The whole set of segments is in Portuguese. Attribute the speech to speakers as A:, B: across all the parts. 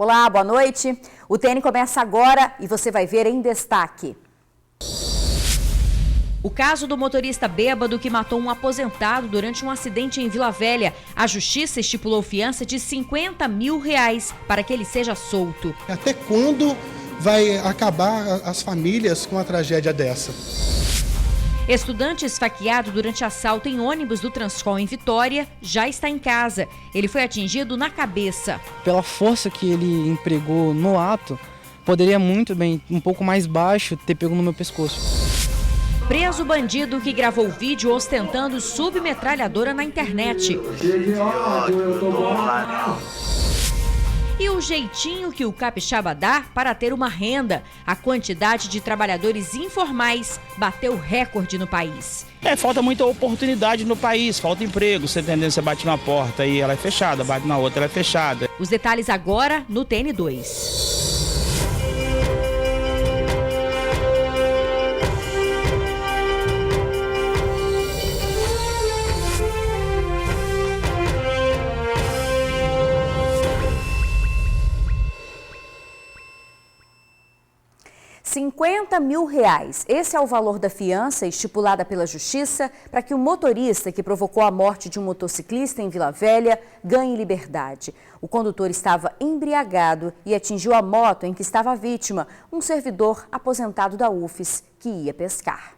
A: Olá, boa noite. O TN começa agora e você vai ver em destaque.
B: O caso do motorista bêbado que matou um aposentado durante um acidente em Vila Velha. A justiça estipulou fiança de R$50 mil para que ele seja solto.
C: Até quando vai acabar as famílias com uma tragédia dessa?
B: Estudante esfaqueado durante assalto em ônibus do Transcom em Vitória já está em casa. Ele foi atingido na cabeça.
D: Pela força que ele empregou no ato, poderia muito bem, um pouco mais baixo, ter pego no meu pescoço.
B: Preso o bandido que gravou vídeo ostentando submetralhadora na internet. E o jeitinho que o capixaba dá para ter uma renda. A quantidade de trabalhadores informais bateu recorde no país.
E: Falta muita oportunidade no país, falta emprego. Você entendeu? Você bate na porta e ela é fechada, bate na outra, ela é fechada.
B: Os detalhes agora no TN2.
A: 50 mil reais. Esse é o valor da fiança estipulada pela Justiça para que o motorista que provocou a morte de um motociclista em Vila Velha ganhe liberdade. O condutor estava embriagado e atingiu a moto em que estava a vítima, um servidor aposentado da UFES que ia pescar.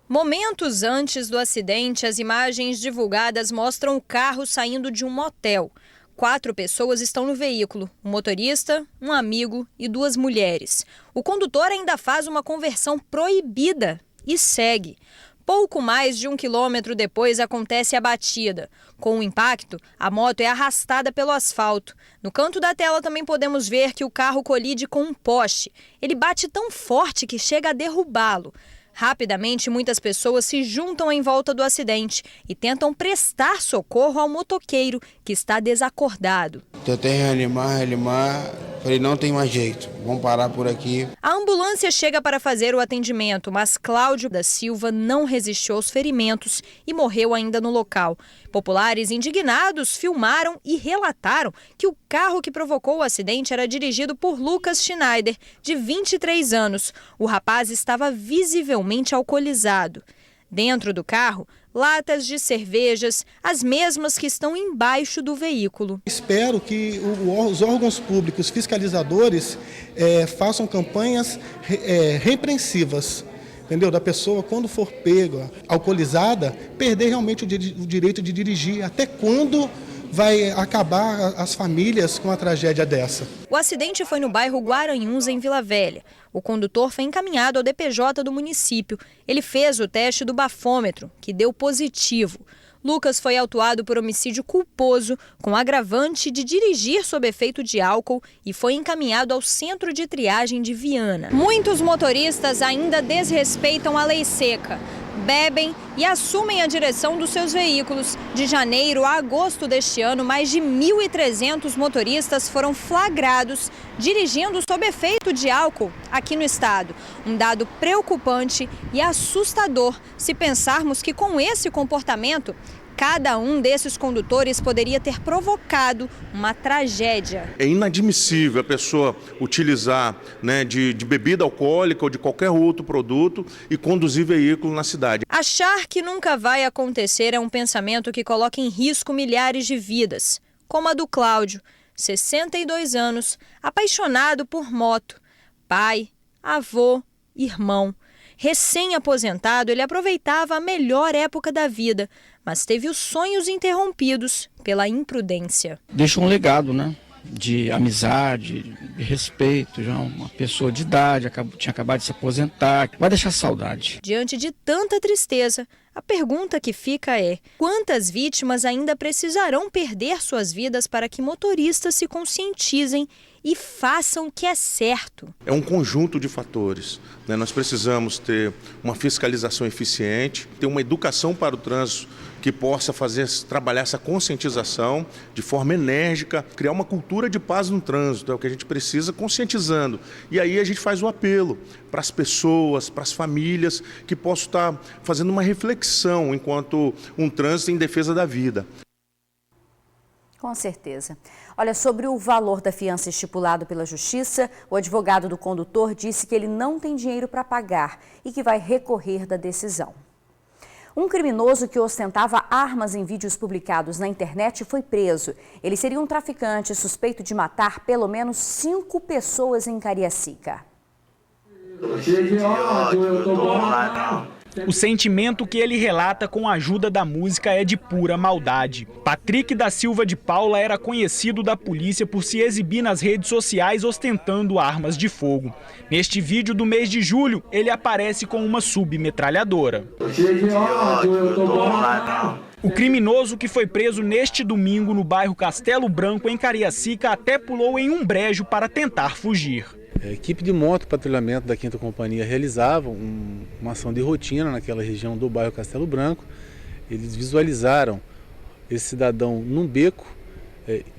F: Momentos antes do acidente, as imagens divulgadas mostram o carro saindo de um motel. 4 pessoas estão no veículo, um motorista, um amigo e 2 mulheres. O condutor ainda faz uma conversão proibida e segue. Pouco mais de 1 quilômetro depois acontece a batida. Com o impacto, a moto é arrastada pelo asfalto. No canto da tela também podemos ver que o carro colide com um poste. Ele bate tão forte que chega a derrubá-lo. Rapidamente, muitas pessoas se juntam em volta do acidente e tentam prestar socorro ao motoqueiro, que está desacordado.
G: Tentei reanimar, falei, não tem mais jeito, vamos parar por aqui.
F: A ambulância chega para fazer o atendimento, mas Cláudio da Silva não resistiu aos ferimentos e morreu ainda no local. Populares indignados filmaram e relataram que o carro que provocou o acidente era dirigido por Lucas Schneider, de 23 anos. O rapaz estava visivelmente alcoolizado. Dentro do carro, latas de cervejas, as mesmas que estão embaixo do veículo.
C: Espero que os órgãos públicos fiscalizadores façam campanhas repreensivas, entendeu? Da pessoa, quando for pega alcoolizada, perder realmente o direito de dirigir. Até quando vai acabar as famílias com uma tragédia dessa?
F: O acidente foi no bairro Guaranhuns, em Vila Velha. O condutor foi encaminhado ao DPJ do município. Ele fez o teste do bafômetro, que deu positivo. Lucas foi autuado por homicídio culposo, com agravante de dirigir sob efeito de álcool, e foi encaminhado ao centro de triagem de Viana. Muitos motoristas ainda desrespeitam a lei seca. Bebem e assumem a direção dos seus veículos. De janeiro a agosto deste ano, mais de 1.300 motoristas foram flagrados dirigindo sob efeito de álcool aqui no estado. Um dado preocupante e assustador se pensarmos que com esse comportamento, cada um desses condutores poderia ter provocado uma tragédia.
H: É inadmissível a pessoa utilizar de bebida alcoólica ou de qualquer outro produto e conduzir veículo na cidade.
F: Achar que nunca vai acontecer é um pensamento que coloca em risco milhares de vidas, como a do Cláudio, 62 anos, apaixonado por moto, pai, avô, irmão. Recém-aposentado, ele aproveitava a melhor época da vida, mas teve os sonhos interrompidos pela imprudência.
D: Deixa um legado, de amizade, de respeito, já uma pessoa de idade, tinha acabado de se aposentar, vai deixar saudade.
F: Diante de tanta tristeza, a pergunta que fica é: quantas vítimas ainda precisarão perder suas vidas para que motoristas se conscientizem e façam o que é certo?
H: É um conjunto de fatores. Nós precisamos ter uma fiscalização eficiente, ter uma educação para o trânsito que possa trabalhar essa conscientização de forma enérgica, criar uma cultura de paz no trânsito, é o que a gente precisa, conscientizando. E aí a gente faz o apelo para as pessoas, para as famílias, que possam estar fazendo uma reflexão enquanto um trânsito em defesa da vida.
A: Com certeza. Olha, sobre o valor da fiança estipulado pela Justiça, o advogado do condutor disse que ele não tem dinheiro para pagar e que vai recorrer da decisão. Um criminoso que ostentava armas em vídeos publicados na internet foi preso. Ele seria um traficante suspeito de matar pelo menos 5 pessoas em Cariacica.
I: O sentimento que ele relata com a ajuda da música é de pura maldade. Patrick da Silva de Paula era conhecido da polícia por se exibir nas redes sociais ostentando armas de fogo. Neste vídeo do mês de julho, ele aparece com uma submetralhadora. O criminoso, que foi preso neste domingo no bairro Castelo Branco, em Cariacica, até pulou em um brejo para tentar fugir.
J: A equipe de moto patrulhamento da 5ª Companhia realizava uma ação de rotina naquela região do bairro Castelo Branco. Eles visualizaram esse cidadão num beco,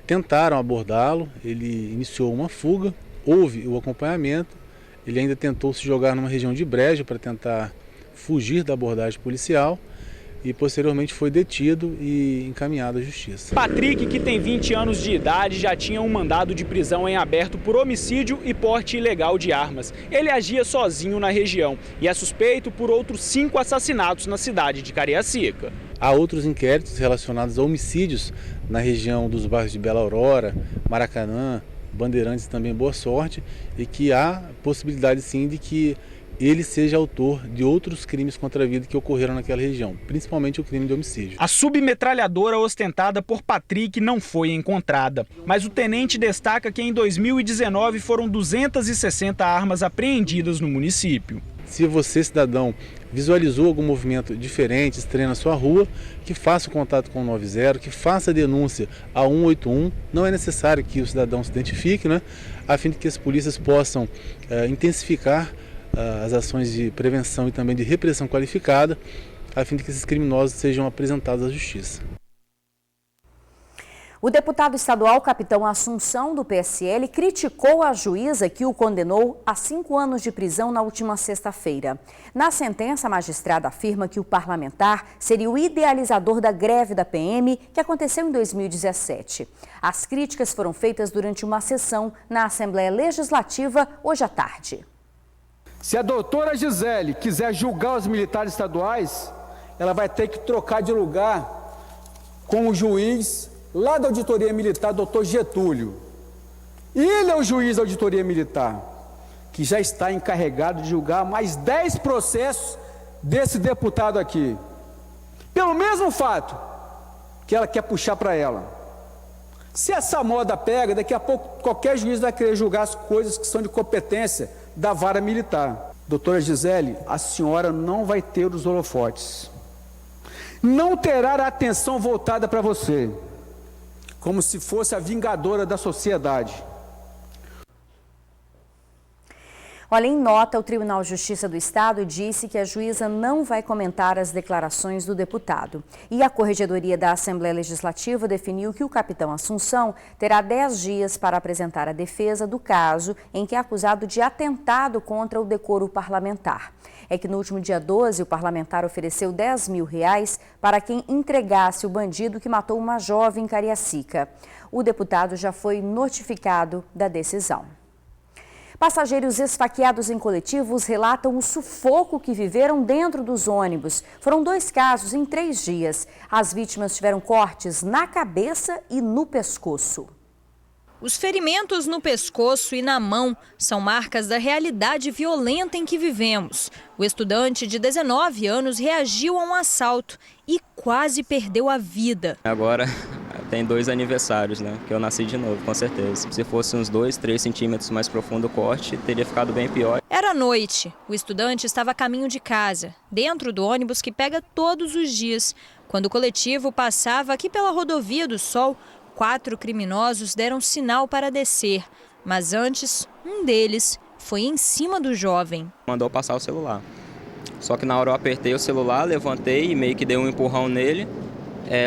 J: tentaram abordá-lo, ele iniciou uma fuga, houve o acompanhamento, ele ainda tentou se jogar numa região de brejo para tentar fugir da abordagem policial e posteriormente foi detido e encaminhado à justiça.
I: Patrick, que tem 20 anos de idade, já tinha um mandado de prisão em aberto por homicídio e porte ilegal de armas. Ele agia sozinho na região e é suspeito por outros 5 assassinatos na cidade de Cariacica.
J: Há outros inquéritos relacionados a homicídios na região dos bairros de Bela Aurora, Maracanã, Bandeirantes e também Boa Sorte, e que há possibilidade sim de que ele seja autor de outros crimes contra a vida que ocorreram naquela região, principalmente o crime de homicídio.
I: A submetralhadora ostentada por Patrick não foi encontrada, mas o tenente destaca que em 2019 foram 260 armas apreendidas no município.
J: Se você, cidadão, visualizou algum movimento diferente, estranho na sua rua, que faça o contato com o 90, que faça a denúncia a 181. Não é necessário que o cidadão se identifique, né, a fim de que as polícias possam intensificar as ações de prevenção e também de repressão qualificada, a fim de que esses criminosos sejam apresentados à justiça.
A: O deputado estadual Capitão Assunção, do PSL, criticou a juíza que o condenou a 5 anos de prisão na última sexta-feira. Na sentença, a magistrada afirma que o parlamentar seria o idealizador da greve da PM que aconteceu em 2017. As críticas foram feitas durante uma sessão na Assembleia Legislativa hoje à tarde.
K: Se a doutora Gisele quiser julgar os militares estaduais, ela vai ter que trocar de lugar com o juiz lá da Auditoria Militar, doutor Getúlio. Ele é o juiz da Auditoria Militar, que já está encarregado de julgar mais 10 processos desse deputado aqui, pelo mesmo fato que ela quer puxar para ela. Se essa moda pega, daqui a pouco qualquer juiz vai querer julgar as coisas que são de competência da vara militar. Doutora Gisele, a senhora não vai ter os holofotes. Não terá a atenção voltada para você, como se fosse a vingadora da sociedade.
A: Olha, em nota, o Tribunal de Justiça do Estado disse que a juíza não vai comentar as declarações do deputado. E a Corregedoria da Assembleia Legislativa definiu que o capitão Assunção terá 10 dias para apresentar a defesa do caso em que é acusado de atentado contra o decoro parlamentar. É que no último dia 12, o parlamentar ofereceu R$10 mil para quem entregasse o bandido que matou uma jovem em Cariacica. O deputado já foi notificado da decisão. Passageiros esfaqueados em coletivos relatam o sufoco que viveram dentro dos ônibus. Foram 2 casos em 3 dias. As vítimas tiveram cortes na cabeça e no pescoço.
F: Os ferimentos no pescoço e na mão são marcas da realidade violenta em que vivemos. O estudante de 19 anos reagiu a um assalto e quase perdeu a vida.
L: Agora tem 2 aniversários, né? Que eu nasci de novo, com certeza. Se fosse uns 2, 3 centímetros mais profundo o corte, teria ficado bem pior.
F: Era noite. O estudante estava a caminho de casa, dentro do ônibus que pega todos os dias. Quando o coletivo passava aqui pela Rodovia do Sol, 4 criminosos deram sinal para descer. Mas antes, um deles foi em cima do jovem.
L: Mandou passar o celular. Só que na hora eu apertei o celular, levantei e meio que dei um empurrão nele.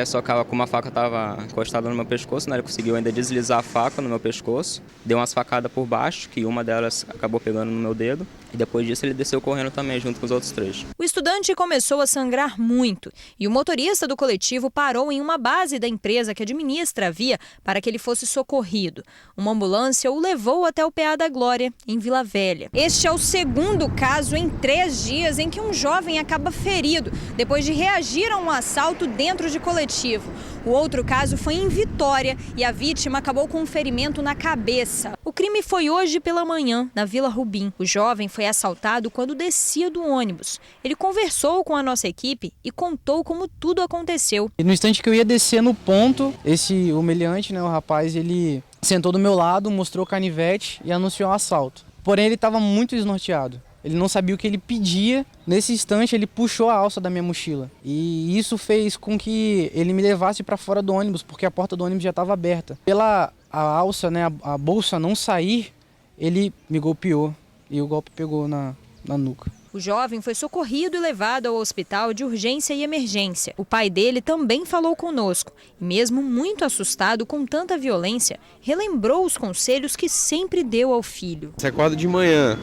L: Só que como a faca estava encostada no meu pescoço, né, ele conseguiu ainda deslizar a faca no meu pescoço, deu umas facadas por baixo, que uma delas acabou pegando no meu dedo, e depois disso ele desceu correndo também, junto com os outros 3.
F: O estudante começou a sangrar muito e o motorista do coletivo parou em uma base da empresa que administra a via para que ele fosse socorrido. Uma ambulância o levou até o PA da Glória, em Vila Velha. Este é o segundo caso em 3 dias em que um jovem acaba ferido depois de reagir a um assalto dentro de coletivo. O outro caso foi em Vitória e a vítima acabou com um ferimento na cabeça. O crime foi hoje pela manhã, na Vila Rubim. O jovem foi assaltado quando descia do ônibus. Ele conversou com a nossa equipe e contou como tudo aconteceu.
M: E no instante que eu ia descer no ponto, esse humilhante, né, o rapaz, ele sentou do meu lado, mostrou o canivete e anunciou um assalto. Porém, ele estava muito desnorteado. Ele não sabia o que ele pedia. Nesse instante, ele puxou a alça da minha mochila. E isso fez com que ele me levasse para fora do ônibus, porque a porta do ônibus já estava aberta. Pela a alça, né, a bolsa não sair, ele me golpeou e o golpe pegou na nuca.
F: O jovem foi socorrido e levado ao hospital de urgência e emergência. O pai dele também falou conosco e, mesmo muito assustado com tanta violência, relembrou os conselhos que sempre deu ao filho.
N: Você acorda de manhã,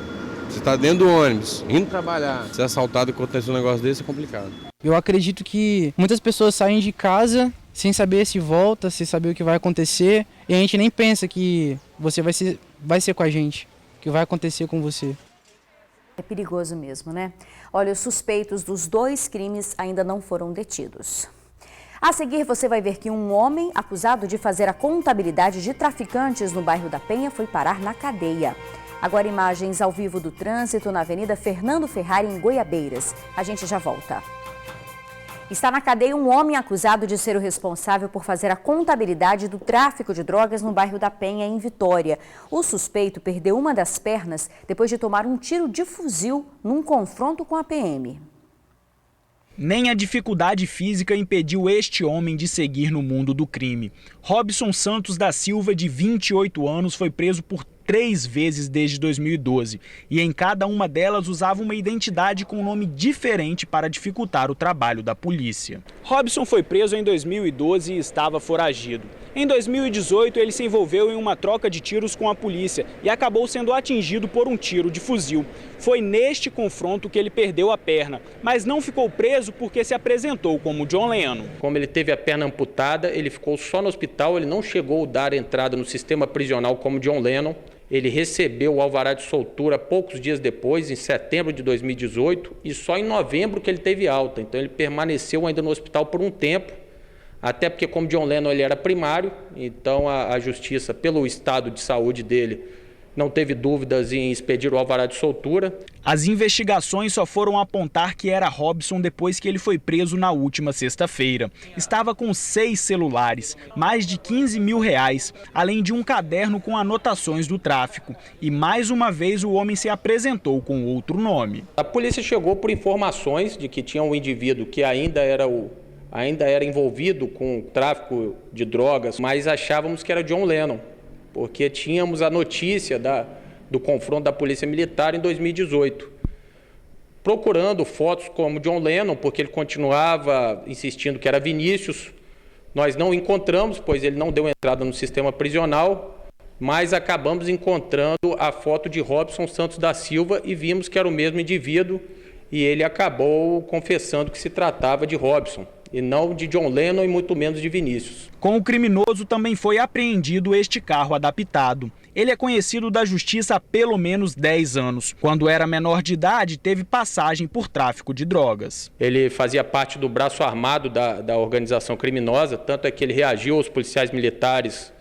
N: você está dentro do ônibus, indo trabalhar, ser assaltado e acontecer um negócio desse é complicado.
M: Eu acredito que muitas pessoas saem de casa sem saber se volta, sem saber o que vai acontecer, e a gente nem pensa que você vai ser com a gente, que vai acontecer com você.
A: É perigoso mesmo, né? Olha, os suspeitos dos 2 crimes ainda não foram detidos. A seguir, você vai ver que um homem acusado de fazer a contabilidade de traficantes no bairro da Penha foi parar na cadeia. Agora, imagens ao vivo do trânsito na Avenida Fernando Ferrari, em Goiabeiras. A gente já volta. Está na cadeia um homem acusado de ser o responsável por fazer a contabilidade do tráfico de drogas no bairro da Penha, em Vitória. O suspeito perdeu uma das pernas depois de tomar um tiro de fuzil num confronto com a PM.
I: Nem a dificuldade física impediu este homem de seguir no mundo do crime. Robson Santos da Silva, de 28 anos, foi preso por 3 vezes desde 2012 e em cada uma delas usava uma identidade com um nome diferente para dificultar o trabalho da polícia. Robson foi preso em 2012 e estava foragido. Em 2018, ele se envolveu em uma troca de tiros com a polícia e acabou sendo atingido por um tiro de fuzil. Foi neste confronto que ele perdeu a perna, mas não ficou preso porque se apresentou como John Lennon.
O: Como ele teve a perna amputada, ele ficou só no hospital, ele não chegou a dar entrada no sistema prisional como John Lennon. Ele recebeu o alvará de soltura poucos dias depois, em setembro de 2018, e só em novembro que ele teve alta. Então ele permaneceu ainda no hospital por um tempo, até porque como John Lennon ele era primário, então a justiça, pelo estado de saúde dele, não teve dúvidas em expedir o alvará de soltura.
I: As investigações só foram apontar que era Robson depois que ele foi preso na última sexta-feira. Estava com 6 celulares, mais de 15 mil reais, além de um caderno com anotações do tráfico. E mais uma vez o homem se apresentou com outro nome.
O: A polícia chegou por informações de que tinha um indivíduo que ainda era envolvido com o tráfico de drogas, mas achávamos que era John Lennon, porque tínhamos a notícia do confronto da Polícia Militar em 2018. Procurando fotos como John Lennon, porque ele continuava insistindo que era Vinícius, nós não encontramos, pois ele não deu entrada no sistema prisional, mas acabamos encontrando a foto de Robson Santos da Silva e vimos que era o mesmo indivíduo e ele acabou confessando que se tratava de Robson e não de John Lennon e muito menos de Vinícius.
I: Com o criminoso também foi apreendido este carro adaptado. Ele é conhecido da justiça há pelo menos 10 anos. Quando era menor de idade, teve passagem por tráfico de drogas.
O: Ele fazia parte do braço armado da organização criminosa, tanto é que ele reagiu aos policiais militares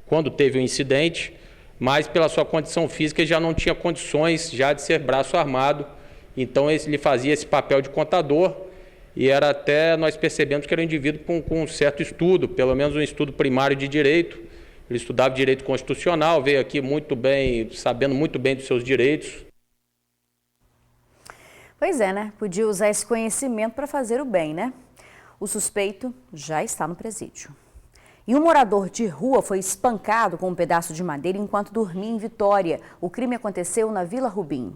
O: quando teve o incidente, mas pela sua condição física ele já não tinha condições já de ser braço armado, então ele fazia esse papel de contador. E nós percebemos que era um indivíduo com um certo estudo, pelo menos um estudo primário de direito. Ele estudava direito constitucional, veio aqui muito bem, sabendo muito bem dos seus direitos.
A: Pois é, né? Podia usar esse conhecimento para fazer o bem, né? O suspeito já está no presídio. E um morador de rua foi espancado com um pedaço de madeira enquanto dormia em Vitória. O crime aconteceu na Vila Rubim.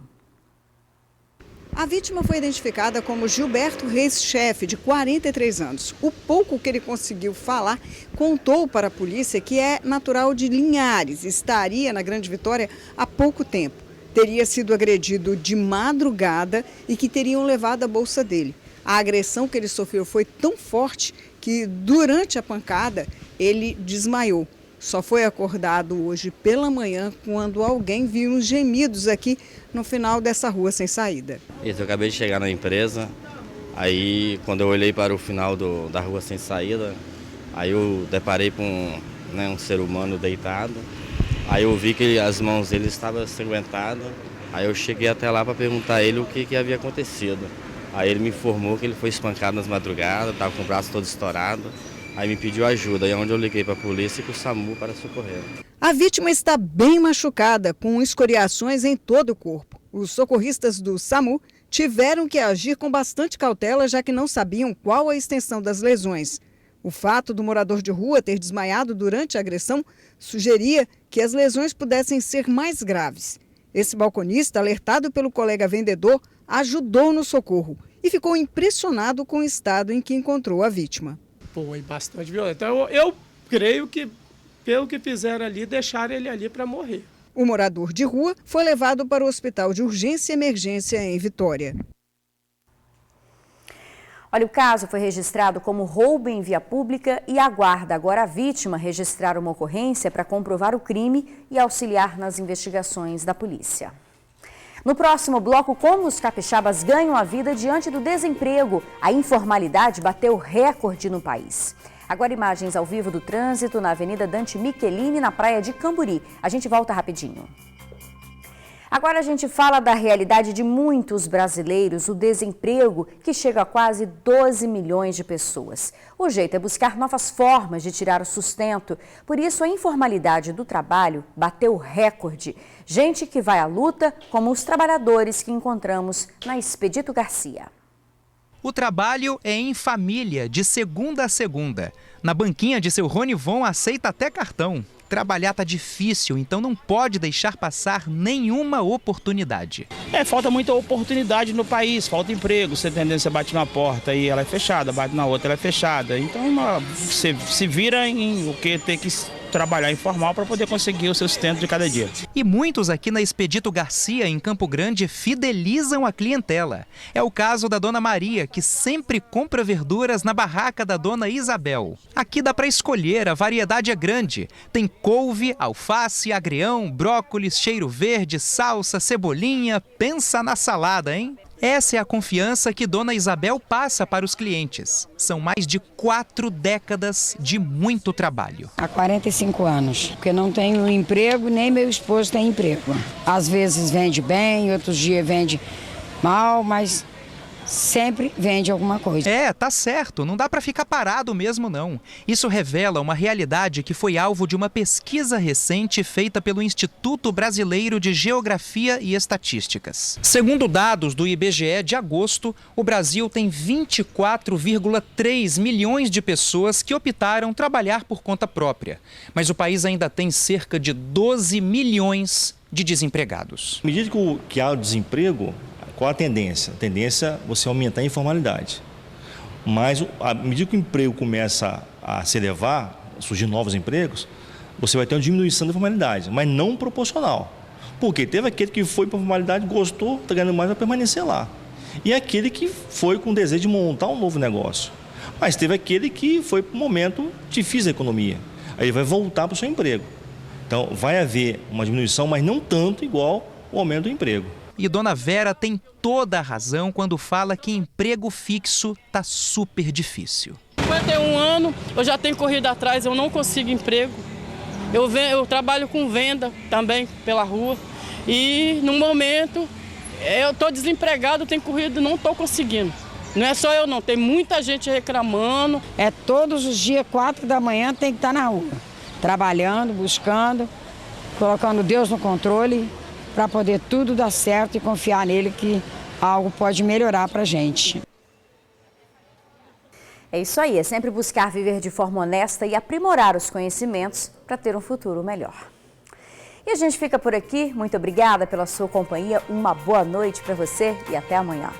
P: A vítima foi identificada como Gilberto Reis Chefe, de 43 anos. O pouco que ele conseguiu falar, contou para a polícia que é natural de Linhares, estaria na Grande Vitória há pouco tempo. Teria sido agredido de madrugada e que teriam levado a bolsa dele. A agressão que ele sofreu foi tão forte que, durante a pancada, ele desmaiou. Só foi acordado hoje pela manhã quando alguém viu uns gemidos aqui no final dessa rua sem saída.
Q: Eu acabei de chegar na empresa, aí quando eu olhei para o final da rua sem saída, aí eu deparei com um ser humano deitado, aí eu vi que as mãos dele estavam ensanguentadas, aí eu cheguei até lá para perguntar a ele o que havia acontecido. Aí ele me informou que ele foi espancado nas madrugadas, estava com o braço todo estourado. Aí me pediu ajuda, e onde eu liguei para a polícia e para o SAMU para socorrer.
P: A vítima está bem machucada, com escoriações em todo o corpo. Os socorristas do SAMU tiveram que agir com bastante cautela, já que não sabiam qual a extensão das lesões. O fato do morador de rua ter desmaiado durante a agressão sugeria que as lesões pudessem ser mais graves. Esse balconista, alertado pelo colega vendedor, ajudou no socorro e ficou impressionado com o estado em que encontrou a vítima.
R: Foi bastante violento. Então, eu creio que, pelo que fizeram ali, deixaram ele ali para morrer.
P: O morador de rua foi levado para o Hospital de Urgência e Emergência em Vitória.
A: Olha, o caso foi registrado como roubo em via pública e aguarda agora a vítima registrar uma ocorrência para comprovar o crime e auxiliar nas investigações da polícia. No próximo bloco, como os capixabas ganham a vida diante do desemprego. A informalidade bateu recorde no país. Agora imagens ao vivo do trânsito na Avenida Dante Michelini, na praia de Camburi. A gente volta rapidinho. Agora a gente fala da realidade de muitos brasileiros, o desemprego que chega a quase 12 milhões de pessoas. O jeito é buscar novas formas de tirar o sustento. Por isso, a informalidade do trabalho bateu recorde. Gente que vai à luta, como os trabalhadores que encontramos na Expedito Garcia.
S: O trabalho é em família, de segunda a segunda. Na banquinha de seu Ronivon aceita até cartão. Trabalhar tá difícil, então não pode deixar passar nenhuma oportunidade.
E: Falta muita oportunidade no país, falta emprego. Você tendência bate na porta e ela é fechada, bate na outra, ela é fechada. Então você se vira em o que ter que trabalhar informal para poder conseguir o seu sustento de cada dia.
S: E muitos aqui na Expedito Garcia, em Campo Grande, fidelizam a clientela. É o caso da Dona Maria, que sempre compra verduras na barraca da Dona Isabel. Aqui dá para escolher, a variedade é grande. Tem couve, alface, agrião, brócolis, cheiro verde, salsa, cebolinha. Pensa na salada, hein? Essa é a confiança que Dona Isabel passa para os clientes. São mais de 4 décadas de muito trabalho.
T: Há 45 anos, porque não tenho emprego, nem meu esposo tem emprego. Às vezes vende bem, outros dias vende mal, mas sempre vende alguma coisa.
S: Tá certo, não dá para ficar parado mesmo não. Isso revela uma realidade que foi alvo de uma pesquisa recente feita pelo Instituto Brasileiro de Geografia e Estatísticas. Segundo dados do IBGE de agosto, o Brasil tem 24,3 milhões de pessoas que optaram trabalhar por conta própria. Mas o país ainda tem cerca de 12 milhões de desempregados.
U: À medida que há o desemprego, qual a tendência? A tendência é você aumentar a informalidade. Mas, à medida que o emprego começa a se elevar, surgir novos empregos, você vai ter uma diminuição da informalidade, mas não proporcional. Porque teve aquele que foi para a informalidade, gostou, está ganhando mais, vai permanecer lá. E aquele que foi com o desejo de montar um novo negócio. Mas teve aquele que foi para um momento difícil da economia. Aí ele vai voltar para o seu emprego. Então, vai haver uma diminuição, mas não tanto igual o aumento do emprego.
S: E Dona Vera tem toda a razão quando fala que emprego fixo tá super difícil.
V: 51 anos, eu já tenho corrido atrás, eu não consigo emprego. Eu trabalho com venda também pela rua e no momento eu estou desempregado, tenho corrido, não estou conseguindo. Não é só eu não, tem muita gente reclamando.
T: Todos os dias, 4 da manhã, tem que estar na rua, trabalhando, buscando, colocando Deus no controle, para poder tudo dar certo e confiar nele que algo pode melhorar para a gente.
A: É isso aí, é sempre buscar viver de forma honesta e aprimorar os conhecimentos para ter um futuro melhor. E a gente fica por aqui. Muito obrigada pela sua companhia. Uma boa noite para você e até amanhã.